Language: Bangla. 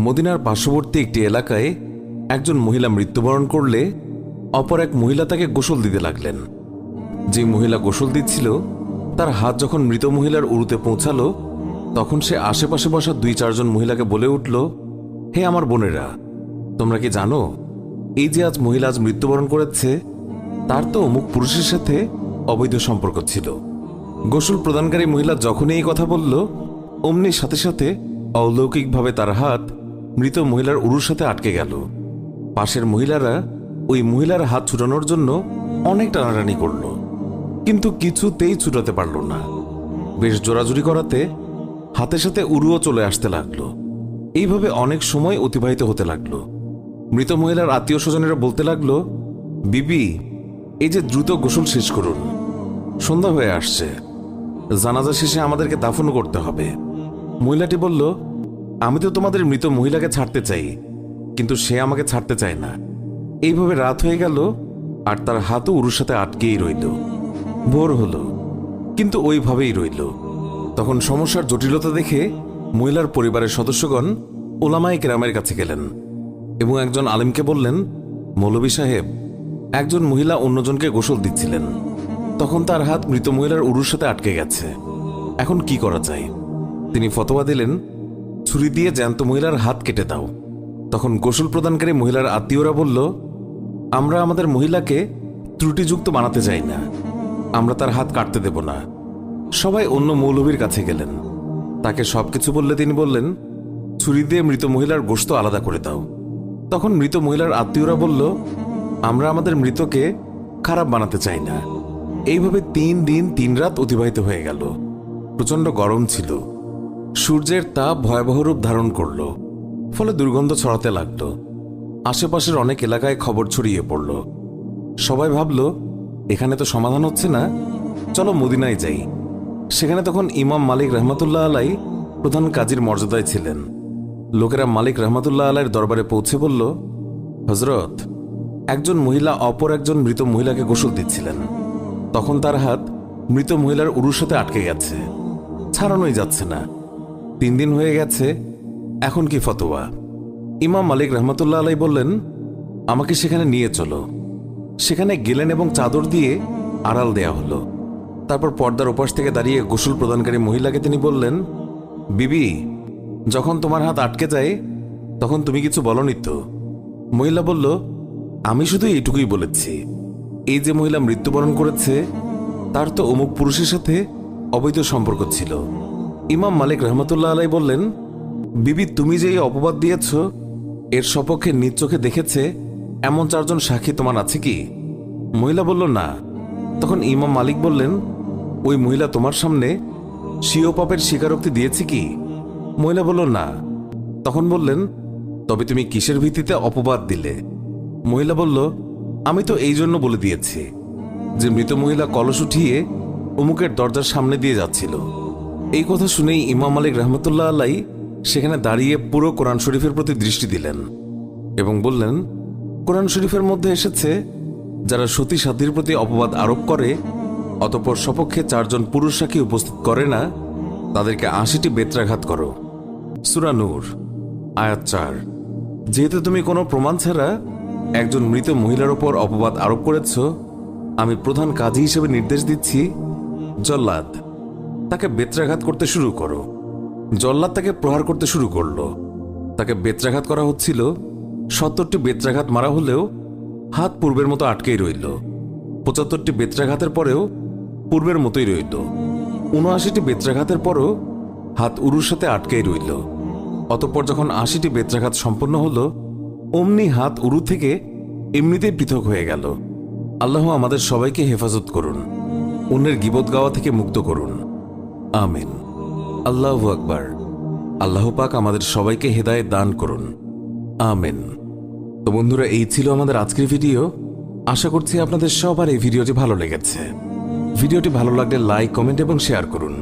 মদিনার পার্শ্ববর্তী একটি এলাকায় একজন মহিলা মৃত্যুবরণ করলে অপর এক মহিলা তাকে গোসল দিতে লাগলেন। যে মহিলা গোসল দিচ্ছিল তার হাত যখন মৃত মহিলার উরুতে পৌঁছালো তখন সে আশেপাশে বসা 2-4 জন মহিলাকে বলে উঠল, হে আমার বোনেরা, তোমরা কি জানো এই যে মহিলা আজ মৃত্যুবরণ করেছে তার তো অমুক পুরুষের সাথে অবৈধ সম্পর্ক ছিল। গোসল প্রদানকারী মহিলা যখনই এই কথা বলল অমনি সাথে সাথে অলৌকিকভাবে তার হাত মৃত মহিলার উরুর সাথে আটকে গেল। পাশের মহিলারা ওই মহিলার হাত ছুটানোর জন্য অনেক টানাটানি করল, কিন্তু কিছুতেই ছুটাতে পারল না। বেশ জোরাজুরি করাতে হাতের সাথে উরুও চলে আসতে লাগলো। এইভাবে অনেক সময় অতিবাহিত হতে লাগলো। মৃত মহিলার আত্মীয় স্বজনেরা বলতে লাগলো, বিবি, এই যে দ্রুত গোসল শেষ করুন, সন্ধ্যা হয়ে আসছে, জানাজা শেষে আমাদেরকে দাফন করতে হবে। মহিলাটি বলল, আমি তো তোমাদের মৃত মহিলাকে ছাড়তে চাই, কিন্তু সে আমাকে ছাড়তে চায় না। এইভাবে রাত হয়ে গেল আর তার হাতও উরুর সাথে আটকেই রইল। ভোর হলো, কিন্তু ওইভাবেই রইল। তখন সমস্যার জটিলতা দেখে মহিলার পরিবারের সদস্যগণ ওলামায়ে কেরামের কাছে গেলেন এবং একজন আলেমকে বললেন, মৌলভী সাহেব, একজন মহিলা অন্যজনকে গোসল দিচ্ছিলেন, তখন তার হাত মৃত মহিলার উরুর সাথে আটকে গেছে, এখন কি করা যায়? তিনি ফতোয়া দিলেন, ছুরি দিয়ে জ্যান্ত মহিলার হাত কেটে দাও। তখন গোসল প্রদানকারী মহিলার আত্মীয়রা বলল, আমরা আমাদের মহিলাকে ত্রুটিযুক্ত বানাতে চাই না, আমরা তার হাত কাটতে দেব না। সবাই অন্য মৌলভীর কাছে গেলেন, তাকে সবকিছু বললে তিনি বললেন, ছুরি দিয়ে মৃত মহিলার গোশত আলাদা করে দাও। তখন মৃত মহিলার আত্মীয়রা বলল, আমরা আমাদের মৃতকে খারাপ বানাতে চাই না। এইভাবে 3 দিন 3 রাত অতিবাহিত হয়ে গেল। প্রচণ্ড গরম ছিল, সূর্যের তাপ ভয়াবহ রূপ ধারণ করল, ফলে দুর্গন্ধ ছড়াতে লাগল। আশেপাশের অনেক এলাকায় খবর ছড়িয়ে পড়ল। সবাই ভাবল, এখানে তো সমাধান হচ্ছে না, চলো মদিনায় যাই। সেখানে তখন ইমাম মালিক রহমতুল্লাহ আলাই প্রধান কাজীর মর্যাদায় ছিলেন। লোকেরা মালিক রহমতুল্লাহ আলাইয়ের দরবারে পৌঁছে বলল, হজরত, একজন মহিলা অপর একজন মৃত মহিলাকে গোসল দিচ্ছিলেন, তখন তার হাত মৃত মহিলার উরুর সাথে আটকে গেছে, ছাড়ানোই যাচ্ছে না। 3 দিন হয়ে গেছে, এখন কি ফতোয়া? ইমাম মালিক রহমতুল্লাহ আলাই বললেন, আমাকে সেখানে নিয়ে চলো। সেখানে গেলেন এবং চাদর দিয়ে আড়াল দেয়া হলো। তারপর পর্দার ওপাশ থেকে দাঁড়িয়ে গোসল প্রদানকারী মহিলাকে তিনি বললেন, বিবি, যখন তোমার হাত আটকে যায় তখন তুমি কিছু বলনি তো? মহিলা বলল, আমি শুধু এইটুকুই বলেছি, এই যে মহিলা মৃত্যুবরণ করেছে তার তো অমুক পুরুষের সাথে অবৈধ সম্পর্ক ছিল। ইমাম মালিক রহমতুল্লাহ আলাই বললেন, বিবি, তুমি যে এই অপবাদ দিয়েছ এর সপক্ষে নিজ চোখে দেখেছে এমন 4 জন সাক্ষী তোমার আছে কি? মহিলা বলল, না। তখন ইমাম মালিক বললেন, ওই মহিলা তোমার সামনে স্বীয় পাপের স্বীকারোক্তি দিয়েছে কি? মহিলা বলল, না। তখন বললেন, তবে তুমি কিসের ভিত্তিতে অপবাদ দিলে? মহিলা বলল, আমি তো এই জন্য বলে দিয়েছি যে মৃত মহিলা কলস উঠিয়ে অমুকের দরজার সামনে দিয়ে যাচ্ছিল। এই কথা শুনেই ইমাম মালিক রহমতুল্লাহ আলাই সেখানে দাঁড়িয়ে পুরো কোরআন শরীফের প্রতি দৃষ্টি দিলেন এবং বললেন, কোরআন শরীফের মধ্যে এসেছে, যারা সতী সাধ্যের প্রতি অপবাদ আরোপ করে অতঃপর সপক্ষে 4 জন পুরুষ সাক্ষী উপস্থিত করে না, তাদেরকে 80টি বেত্রাঘাত করো। সূরা নূর আয়াত 4। যেহেতু তুমি কোনো প্রমাণ ছাড়া একজন মৃত মহিলার ওপর অপবাদ আরোপ করেছ, আমি প্রধান কাজী হিসেবে নির্দেশ দিচ্ছি, জল্লাদ, তাকে বেত্রাঘাত করতে শুরু করো। জল্লাদ তাকে প্রহার করতে শুরু করল। তাকে বেত্রাঘাত করা হচ্ছিল। 70টি বেত্রাঘাত মারা হলেও হাত পূর্বের মতো আটকেই রইল। 75টি বেত্রাঘাতের পরেও পূর্বের মতোই রইল। 79টি বেত্রাঘাতের পরও হাত উরুর সাথে আটকেই রইল। অতঃপর যখন 80টি বেত্রাঘাত সম্পন্ন হল, অমনি হাত উরু থেকে এমনিতেই পৃথক হয়ে গেল। আল্লাহ আমাদের সবাইকে হেফাজত করুন, অন্যের গীবত গাওয়া থেকে মুক্ত করুন, আমিন। আল্লাহু আকবার। আল্লাহ পাক আমাদের সবাইকে হেদায়েত দান করুন, আমিন। তো বন্ধুরা, এই ছিল আমাদের আজকের ভিডিও। আশা করছি আপনাদের সবার এই ভিডিওটি ভালো লেগেছে। ভিডিওটি ভালো লাগলে লাইক, কমেন্ট এবং শেয়ার করুন।